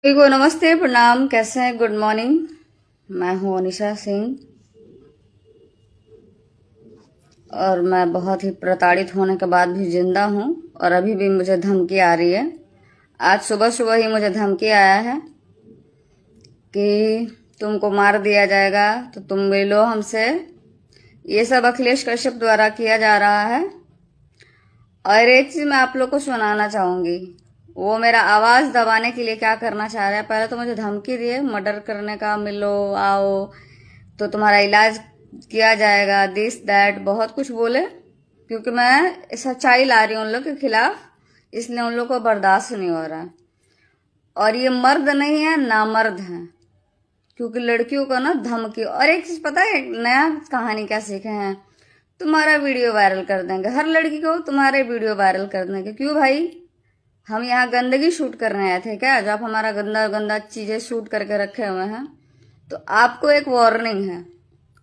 सभी को नमस्ते, प्रणाम। कैसे हैं? Good morning. मैं हूं अनिशा सिंह और मैं बहुत ही प्रताड़ित होने के बाद भी जिंदा हूं और अभी भी मुझे धमकी आ रही है। आज सुबह सुबह ही मुझे धमकी आया है कि तुमको मार दिया जाएगा, तो तुम मिलो हमसे। ये सब अखिलेश कश्यप द्वारा किया जा रहा है। और एक चीज मैं आप लोग को सुनाना चाहूंगी। वो मेरा आवाज दबाने के लिए क्या करना चाह रहा है। पहले तो मुझे धमकी दिए मर्डर करने का, मिलो आओ तो तुम्हारा इलाज किया जाएगा, दिस दैट बहुत कुछ बोले, क्योंकि मैं सच्चाई ला रही हूँ उन लोग के खिलाफ, इसलिए उन लोग को बर्दाश्त नहीं हो रहा। और ये मर्द नहीं है, नामर्द है, क्योंकि लड़कियों को ना धमकी। और एक चीज पता है, एक नया कहानी क्या सीखे हैं, तुम्हारा वीडियो वायरल कर देंगे। हर लड़की को तुम्हारे वीडियो वायरल कर देंगे। क्यों भाई? हम यहाँ गंदगी शूट करने आए थे क्या? जब हमारा गंदा गंदा चीजें शूट करके रखे हुए हैं, तो आपको एक वार्निंग है।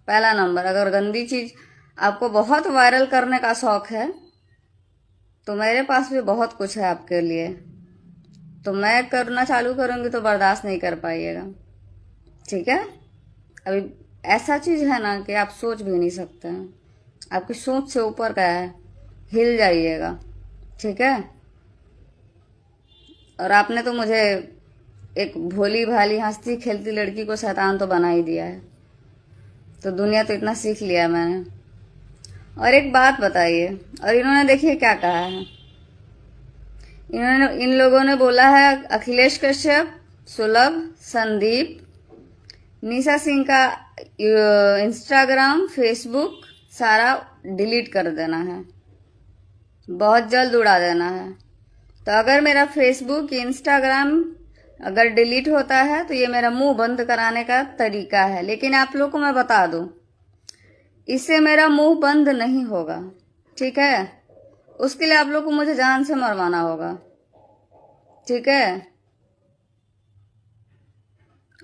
पहला नंबर, अगर गंदी चीज आपको बहुत वायरल करने का शौक है तो मेरे पास भी बहुत कुछ है आपके लिए। तो मैं करना चालू करूंगी तो बर्दाश्त नहीं कर पाइएगा, ठीक है? अभी ऐसा चीज है ना कि आप सोच भी नहीं सकते हैं। आपकी सोच से ऊपर का है, हिल जाइएगा, ठीक है? और आपने तो मुझे एक भोली भाली हंसती खेलती लड़की को शैतान तो बना ही दिया है। तो दुनिया तो इतना सीख लिया मैंने। और एक बात बताइए, और इन्होंने देखिए क्या कहा है। इन लोगों ने बोला है अखिलेश कश्यप, सुलभ, संदीप, निशा सिंह का इंस्टाग्राम, फेसबुक सारा डिलीट कर देना है, बहुत जल्द उड़ा देना है। तो अगर मेरा फेसबुक, इंस्टाग्राम अगर डिलीट होता है तो ये मेरा मुंह बंद कराने का तरीका है। लेकिन आप लोग को मैं बता दूं, इससे मेरा मुंह बंद नहीं होगा, ठीक है? उसके लिए आप लोग को मुझे जान से मरवाना होगा, ठीक है?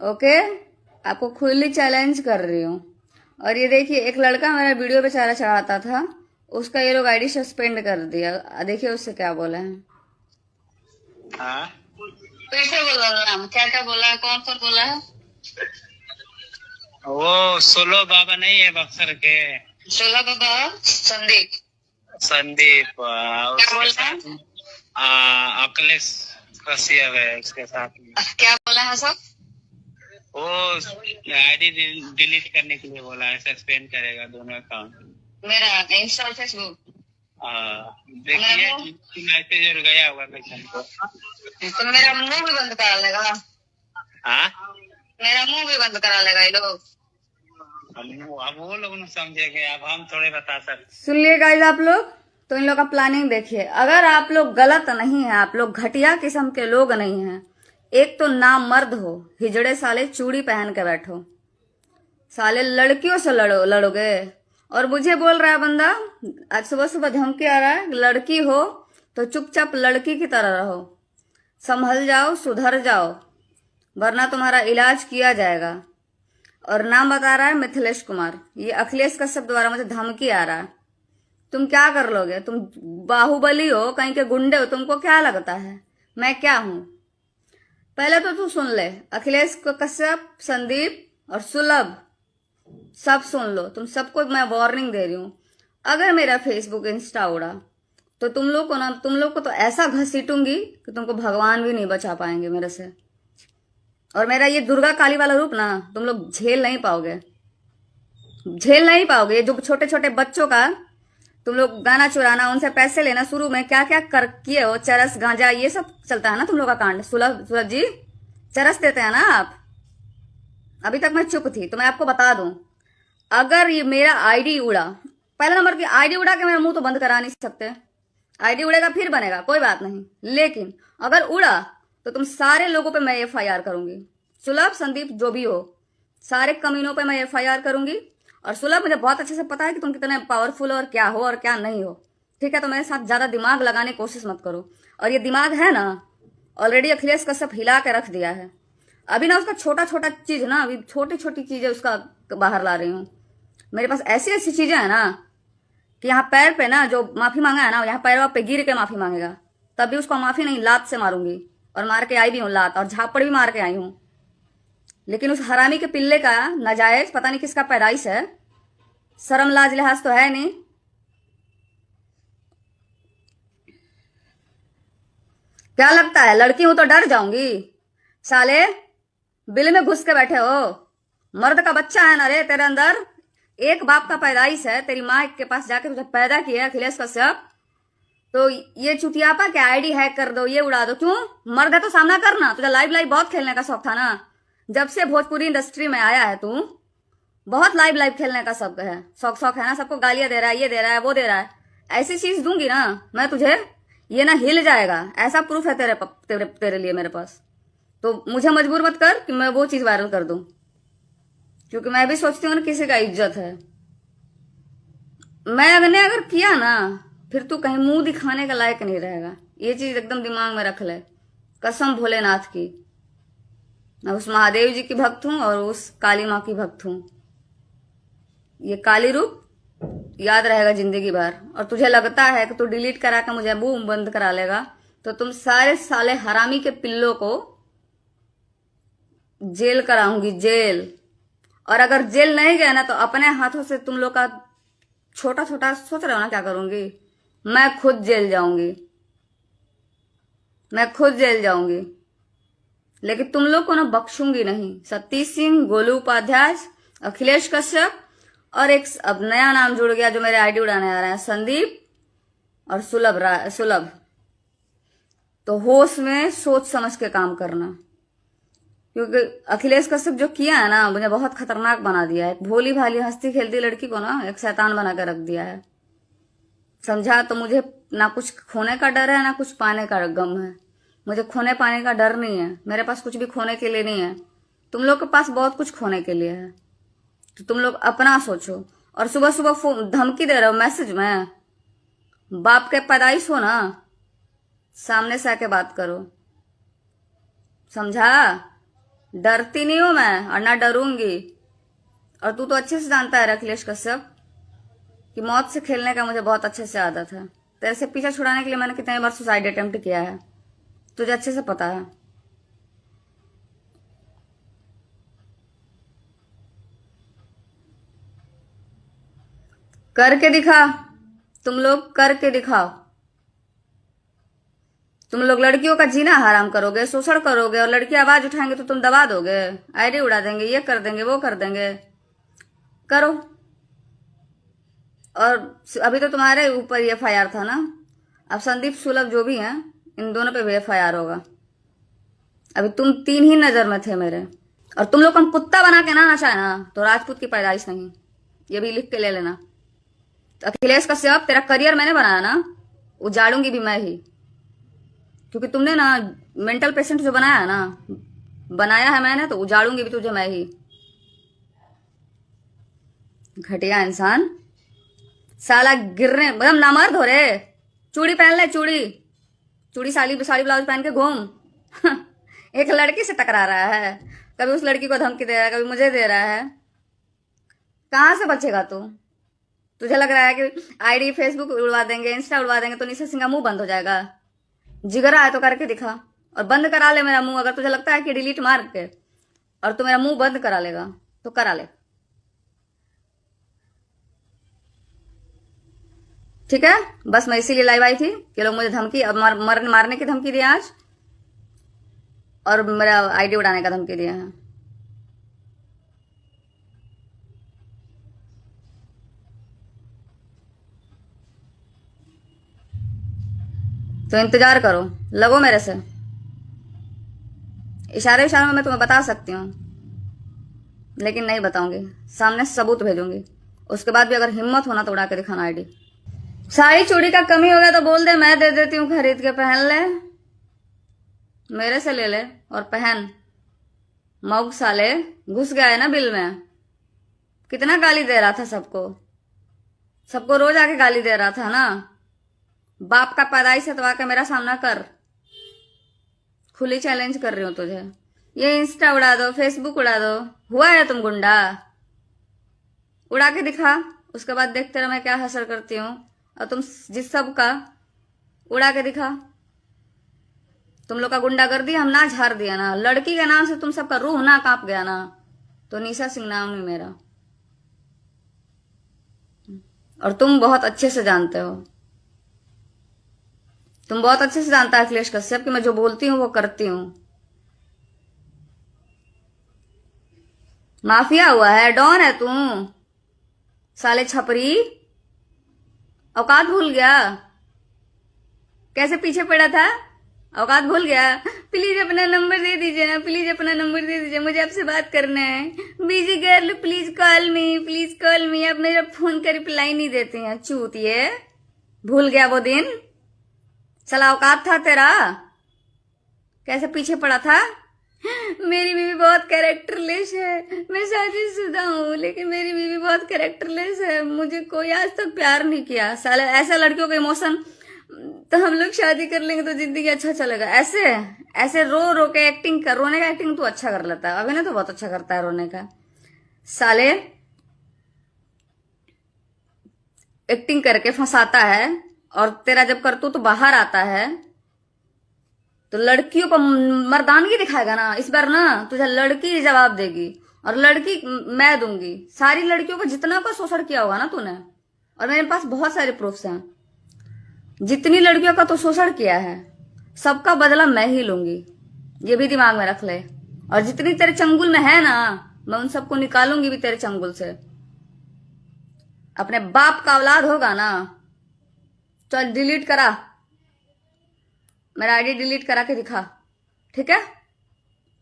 ओके, आपको खुली चैलेंज कर रही हूँ। और ये देखिए, एक लड़का मेरा वीडियो बेचारा चढ़ाता था, उसका ये लोग आईडी सस्पेंड कर दिया। देखिए उससे क्या बोला है। हाँ, कैसे बोला नाम? क्या क्या बोला है? कौन कौन बोला है? वो सोलो बाबा नहीं है बक्सर के? सोला बाबा, संदीप। संदीप क्या बोला है? अखिलेश कश्यप है उसके साथ में। क्या बोला है सब? वो आईडी डिलीट करने के लिए बोला है, सस्पेंड करेगा दोनों अकाउंट। मेरा इंस्टा और फेसबुक? देखिए मैसेज और गया होगा किसी को। तो मेरा मुंह भी बंद करा लेगा? हाँ, मेरा मुंह भी बंद करा लेगा ये लोग? अब वो लोग नहीं समझेंगे, अब हम थोड़े बता सकते। सुनिए गाइस, आप लोग तो इन लोग का प्लानिंग देखिए। अगर आप लोग गलत नहीं है, आप लोग घटिया किस्म के लोग नहीं हैं, एक तो नामर्द हो, हिजड़े साले चूड़ी पहन के बैठो, साले लड़कियों से लड़ोगे। और मुझे बोल रहा है बंदा, आज सुबह सुबह धमकी आ रहा है, लड़की हो तो चुपचाप लड़की की तरह रहो, संभल जाओ, सुधर जाओ, वरना तुम्हारा इलाज किया जाएगा। और नाम बता रहा है मिथिलेश कुमार। ये अखिलेश कश्यप द्वारा मुझे धमकी आ रहा है। तुम क्या कर लोगे? तुम बाहुबली हो, कहीं के गुंडे हो, तुमको क्या लगता है मैं क्या हूं? पहले तो तू सुन ले, अखिलेश कश्यप, संदीप और सुलभ, सब सुन लो। तुम सबको मैं वार्निंग दे रही हूं। अगर मेरा फेसबुक, इंस्टा उड़ा तो तुम लोग को तो ऐसा घसीटूंगी कि तुमको भगवान भी नहीं बचा पाएंगे मेरे से। और मेरा ये दुर्गा काली वाला रूप ना तुम लोग झेल नहीं पाओगे, झेल नहीं पाओगे। जो छोटे छोटे बच्चों का तुम लोग गाना चुराना, उनसे पैसे लेना, शुरू में क्या क्या कर किए हो, चरस गांजा ये सब चलता है ना तुम लोग का कांड। सुलभ जी, चरस देते हैं ना आप? अभी तक मैं चुप थी, तो मैं आपको बता दूं, अगर ये मेरा आईडी उड़ा, पहला नंबर की आईडी उड़ा के मेरा मुंह तो बंद करा नहीं सकते। आईडी उड़ेगा फिर बनेगा, कोई बात नहीं। लेकिन अगर उड़ा तो तुम सारे लोगों पे मैं एफआईआर करूंगी। सुलभ, संदीप, जो भी हो, सारे कमीनों पे मैं एफआईआर करूंगी। और सुलभ, मुझे बहुत अच्छे से पता है कि तुम कितने पावरफुल हो और क्या हो और क्या नहीं हो, ठीक है? तो मेरे साथ ज्यादा दिमाग लगाने की कोशिश मत करो। और ये दिमाग है ना, ऑलरेडी अखिलेश कश्यप हिला के रख दिया है। अभी ना उसका छोटा छोटा चीज ना, अभी छोटी छोटी चीजें उसका बाहर ला रही हूँ। मेरे पास ऐसी ऐसी चीजें है ना कि यहाँ पैर पे ना जो माफी मांगा है ना, यहाँ पैर पे गिर के माफी मांगेगा, तब भी उसको माफी नहीं, लात से मारूंगी। और मार के आई भी हूं लात, और झापड़ भी मार के आई हूं। लेकिन उस हरामी के पिल्ले का नाजायज पता नहीं किसका पैदाइश है, शर्म लाज लिहाज तो है नहीं। क्या लगता है लड़की हूं तो डर जाऊंगी? साले बिल में घुस के बैठे हो। मर्द का बच्चा है ना रे तेरे अंदर, एक बाप का पैदाइश है। तेरी माँ के पास जाके तुझे पैदा किया अखिलेश कश्यप, तो ये चुतियापा क्या आईडी हैक कर दो, ये उड़ा दो। क्यों? मर्द है तो सामना करना। तुझे लाइव लाइव बहुत खेलने का शौक था ना, जब से भोजपुरी इंडस्ट्री में आया है तू बहुत लाइव लाइव खेलने का शौक है। शौक है ना, सबको गालियां दे रहा है, ये दे रहा है, वो दे रहा है। ऐसी चीज दूंगी ना मैं तुझे, ये ना हिल जाएगा। ऐसा प्रूफ है तेरे लिए मेरे पास। तो मुझे मजबूर मत कर कि मैं वो चीज वायरल कर दूं, क्योंकि मैं भी सोचती हूँ ना किसी का इज्जत है। मैंने अगर किया ना फिर तू कहीं मुंह दिखाने का लायक नहीं रहेगा। ये चीज एकदम दिमाग में रख ले, कसम भोलेनाथ की। मैं उस महादेव जी की भक्त हूं और उस काली माँ की भक्त हूं। ये काली रूप याद रहेगा जिंदगी भर। और तुझे लगता है कि तू डिलीट करा के मुझे मुंह बंद करा लेगा, तो तुम सारे साले हरामी के पिल्लों को जेल कराऊंगी, जेल। और अगर जेल नहीं गया ना तो अपने हाथों से तुम लोग का छोटा छोटा सोच रहे हो ना क्या करूंगी। मैं खुद जेल जाऊंगी, मैं खुद जेल जाऊंगी, लेकिन तुम लोग को ना बख्शूंगी नहीं। सतीश सिंह, गोलू उपाध्याय, अखिलेश कश्यप, और एक अब नया नाम जुड़ गया जो मेरे आईडी उड़ाने आ रहे हैं, संदीप और सुलभ। तो होश में सोच समझ के काम करना, क्योंकि अखिलेश कश्यप जो किया है ना मुझे बहुत खतरनाक बना दिया है। एक भोली भाली हंसती खेलती लड़की को ना एक शैतान बना कर रख दिया है, समझा। तो मुझे ना कुछ खोने का डर है ना कुछ पाने का गम है। मुझे खोने पाने का डर नहीं है, मेरे पास कुछ भी खोने के लिए नहीं है। तुम लोग के पास बहुत कुछ खोने के लिए है, तो तुम लोग अपना सोचो। और सुबह सुबह धमकी दे रहे हो मैसेज में, बाप के पैदाइश हो ना, सामने से आके बात करो, समझा। डरती नहीं हूं मैं और ना डरूंगी। और तू तो अच्छे से जानता है अखिलेश कश्यप कि मौत से खेलने का मुझे बहुत अच्छे से आदत है। तेरे से पीछा छुड़ाने के लिए मैंने कितने बार सुसाइड अटेम्प्ट किया है, तुझे अच्छे से पता है। करके दिखा, तुम लोग करके दिखाओ। तुम लोग लड़कियों का जीना हराम करोगे, शोषण करोगे, और लड़की आवाज उठाएंगे तो तुम दबा दोगे, आईडी उड़ा देंगे, ये कर देंगे, वो कर देंगे। करो। और अभी तो तुम्हारे ऊपर ये FIR था ना, अब संदीप सुलभ जो भी हैं इन दोनों पे भी FIR होगा। अभी तुम 3 ही नजर में थे मेरे। और तुम लोग को कुत्ता बना के ना नचाए ना तो राजपूत की पैदाइश नहीं, ये भी लिख के ले लेना। तो अखिलेश कश्यप तेरा करियर मैंने बनाया ना, उजाड़ूंगी भी मैं ही, क्योंकि तुमने ना मेंटल पेशेंट जो बनाया है ना, बनाया है मैंने, तो उजाड़ूंगी भी तुझे मैं ही। घटिया इंसान, साला गिरने मतलब नामर्द हो रे। चूड़ी पहन ले, चूड़ी साड़ी ब्लाउज पहन के घूम। एक लड़की से टकरा रहा है, कभी उस लड़की को धमकी दे रहा है, कभी मुझे दे रहा है। कहां से बचेगा तू? तुझे लग रहा है कि आईडी फेसबुक उड़वा देंगे, इंस्टा उड़वा देंगे तो निशा सिंह का मुंह बंद हो जाएगा? जिगरा है तो करके दिखा, और बंद करा ले मेरा मुंह। अगर तुझे लगता है कि डिलीट मार के और तू मेरा मुंह बंद करा लेगा तो करा ले, ठीक है। बस मैं इसीलिए लाइव आई थी कि लोग मुझे धमकी, अब मारने की धमकी दिया आज, और मेरा आईडी उड़ाने का धमकी दिया है। तो इंतजार करो, लगो मेरे से। इशारे में मैं तुम्हें बता सकती हूँ, लेकिन नहीं बताऊंगी, सामने सबूत भेजूंगी। उसके बाद भी अगर हिम्मत होना तो उड़ा के दिखाना आईडी। साड़ी चूड़ी का कमी हो गया तो बोल दे, मैं दे देती हूँ खरीद के, पहन ले, मेरे से ले ले और पहन। मौग साले घुस गया है ना बिल में। कितना गाली दे रहा था सबको रोज आके गाली दे रहा था ना। बाप का पैदाइश है तो आके मेरा सामना कर, खुली चैलेंज कर रही हूं तुझे। ये इंस्टा उड़ा दो, फेसबुक उड़ा दो, हुआ है तुम गुंडा? उड़ा के दिखा, उसके बाद देखते रहो मैं क्या हासिल करती हूँ। और तुम जिस सब का उड़ा के दिखा, तुम लोग का गुंडागर्दी हम ना झाड़ दिया ना, लड़की के नाम से तुम सबका रूह ना कांप गया ना, तो निशा सिंह नाम नहीं मेरा। और तुम बहुत अच्छे से जानते हो, तुम बहुत अच्छे से जानता है अखिलेश कश्यप कि मैं जो बोलती हूँ वो करती हूँ। माफिया हुआ है, डॉन है तू, साले छपरी, औकात भूल गया, कैसे पीछे पड़ा था, औकात भूल गया। प्लीज अपना नंबर दे दीजिए ना, प्लीज अपना नंबर दे दीजिए, मुझे आपसे बात करना है। Busy girl please call me, please call मी। आप मेरा फोन का रिप्लाई नहीं देते हैं, चूतिए, भूल गया वो दिन, साला औकात था तेरा, कैसे पीछे पड़ा था। मेरी बीवी बहुत कैरेक्टरलेस है, मैं शादीशुदा हूँ लेकिन मेरी बीवी बहुत कैरेक्टरलेस है, मुझे कोई आज तक प्यार नहीं किया। साले ऐसे लड़कियों के इमोशन, तो हम लोग शादी कर लेंगे तो जिंदगी अच्छा चलेगा। ऐसे ऐसे रो रो के एक्टिंग कर, रोने का एक्टिंग तू अच्छा कर लेता है, अभिनय तो बहुत अच्छा करता है रोने का। साले एक्टिंग करके फंसाता है, और तेरा जब करतूत तो बाहर आता है तो लड़कियों को मर्दानगी दिखाएगा ना, इस बार ना तुझे लड़की जवाब देगी, और लड़की मैं दूंगी। सारी लड़कियों को जितना का शोषण किया होगा ना तूने, और मेरे पास बहुत सारे प्रूफ्स हैं, जितनी लड़कियों का तो शोषण किया है सबका बदला मैं ही लूंगी, ये भी दिमाग में रख ले। और जितनी तेरे चंगुल में है ना, मैं उन सबको निकालूंगी भी तेरे चंगुल से। अपने बाप का औलाद होगा ना, चल डिलीट करा, मेरा आईडी डिलीट करा के दिखा, ठीक है।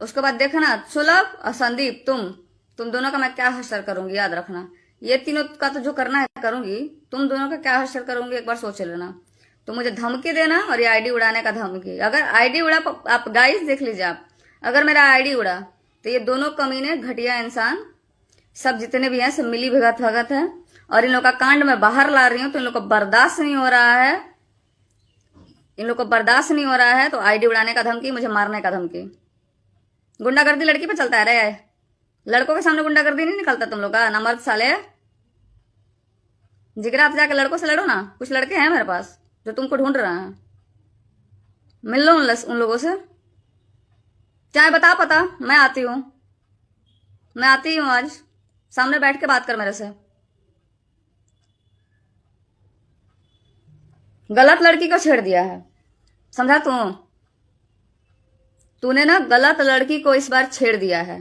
उसके बाद देखना सुलभ और संदीप, तुम दोनों का मैं क्या हश्र करूंगी, याद रखना। ये तीनों का तो जो करना है करूंगी, तुम दोनों का क्या हश्र करूंगी एक बार सोच लेना। तो मुझे धमकी देना, और ये आईडी उड़ाने का धमकी। अगर आईडी उड़ा, आप गाइस देख लीजिए, आप अगर मेरा आईडी उड़ा तो ये दोनों कमीने घटिया इंसान सब जितने भी हैं सब मिली भगत भगत है, और इन लोग का कांड मैं बाहर ला रही हूं, तो इन लोग को बर्दाश्त नहीं हो रहा है, इन लोग को बर्दाश्त नहीं हो रहा है। तो आईडी उड़ाने का धमकी, मुझे मारने का धमकी। गुंडागर्दी लड़की पे चलता है रे, लड़कों के सामने गुंडागर्दी नहीं निकलता तुम लोग का, ना मर्द साले। जिगरा आप जाके लड़कों से लड़ो ना, कुछ लड़के हैं मेरे पास जो तुमको ढूंढ रहे हैं, मिल लो उन लोगों से, चाहे बता पता, मैं आती हूं, मैं आती हूं, आज सामने बैठ के बात कर मेरे से। गलत लड़की को छेड़ दिया है, समझा तूने ना गलत लड़की को इस बार छेड़ दिया है।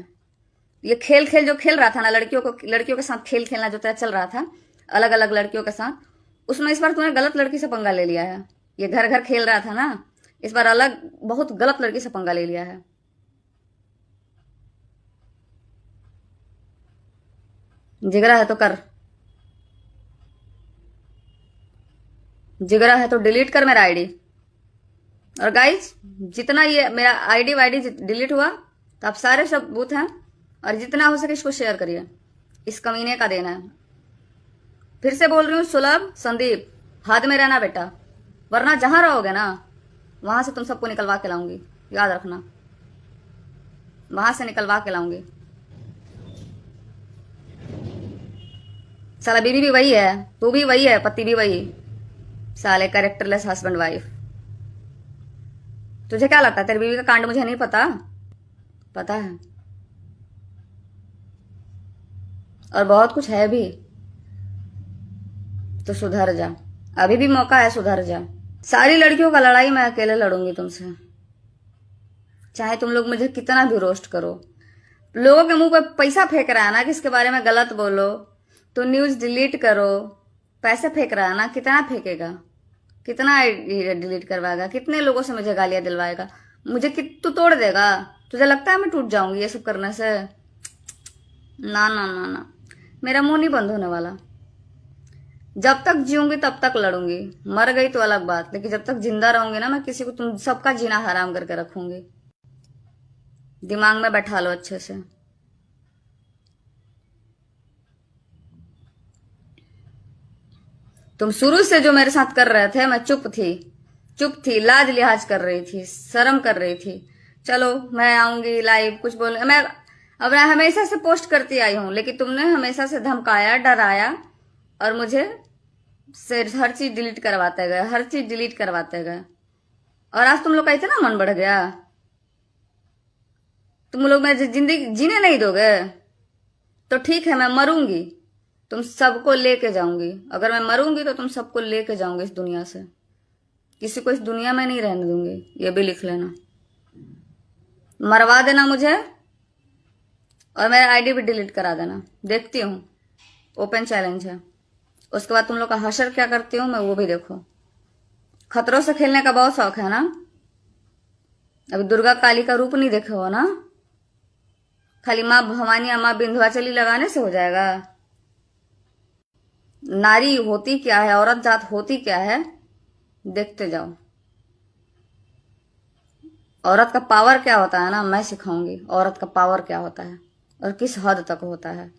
ये खेल जो खेल रहा था ना, लड़कियों के साथ खेल खेलना जो तेरा चल रहा था अलग अलग लड़कियों के साथ, उसमें इस बार तूने गलत लड़की से पंगा ले लिया है। ये घर घर खेल रहा था ना, इस बार अलग बहुत गलत लड़की से पंगा ले लिया है। जिगरा है तो कर, जिगरा है तो डिलीट कर मेरा आईडी। और गाइस, जितना ये मेरा आईडी वाईडी डिलीट हुआ तो आप सारे सबूत हैं, और जितना हो सके इसको शेयर करिए, इस कमीने का देना है। फिर से बोल रही हूँ, सुलभ संदीप, हाथ में रहना बेटा, वरना जहां रहोगे ना वहां से तुम सबको निकलवा के लाऊंगी, याद रखना, वहां से निकलवा के लाऊंगी। साला बीवी भी वही है, तू भी वही है, पति भी वही, साले कैरेक्टरलेस हस्बैंड वाइफ। तुझे क्या लगता है तेरी बीवी का कांड मुझे नहीं पता? पता है, और बहुत कुछ है भी, तो सुधर जा, अभी भी मौका है, सुधर जा। सारी लड़कियों का लड़ाई मैं अकेले लड़ूंगी तुमसे, चाहे तुम लोग मुझे कितना भी रोस्ट करो। लोगों के मुंह पे पैसा फेंक रहा है ना, किसके बारे में गलत बोलो तो न्यूज डिलीट करो, पैसे फेंक रहा है ना, कितना फेंकेगा, कितना डिलीट करवाएगा, कितने लोगों से मुझे गालियां दिलवाएगा, मुझे तू तोड़ देगा? तुझे लगता है मैं टूट जाऊंगी ये सब करने से? ना ना ना ना, मेरा मुंह नहीं बंद होने वाला। जब तक जीऊंगी तब तक लड़ूंगी, मर गई तो अलग बात, लेकिन जब तक जिंदा रहूंगी ना, मैं किसी को, तुम सबका जीना हराम करके रखूंगी। दिमाग में बैठा लो अच्छे से। तुम शुरू से जो मेरे साथ कर रहे थे, मैं चुप थी, लाज लिहाज कर रही थी, शर्म कर रही थी। चलो मैं आऊंगी लाइव, कुछ बोल, मैं हमेशा से पोस्ट करती आई हूं, लेकिन तुमने हमेशा से धमकाया, डराया, और मुझे से हर चीज डिलीट करवाते गए, हर चीज डिलीट करवाते गए। और आज तुम लोग का इतना मन बढ़ गया, तुम लोग मेरी जिंदगी जीने नहीं दोगे? तो ठीक है, मैं मरूंगी, तुम सबको लेके जाऊंगी। अगर मैं मरूंगी तो तुम सबको लेके जाऊंगी इस दुनिया से, किसी को इस दुनिया में नहीं रहने दूंगी, ये भी लिख लेना। मरवा देना मुझे और मेरा आईडी भी डिलीट करा देना। देखती हूँ, ओपन चैलेंज है। उसके बाद तुम लोग का हशर क्या करती हूँ मैं, वो भी देखो। खतरों से खेलने का बहुत शौक है ना? अभी दुर्गा काली का रूप नहीं देखे हो ना? खाली माँ भवानी या माँ विंध्याचली लगाने से हो जाएगा? नारी होती क्या है, औरत जात होती क्या है, देखते जाओ। औरत का पावर क्या होता है ना, मैं सिखाऊंगी औरत का पावर क्या होता है और किस हद तक होता है।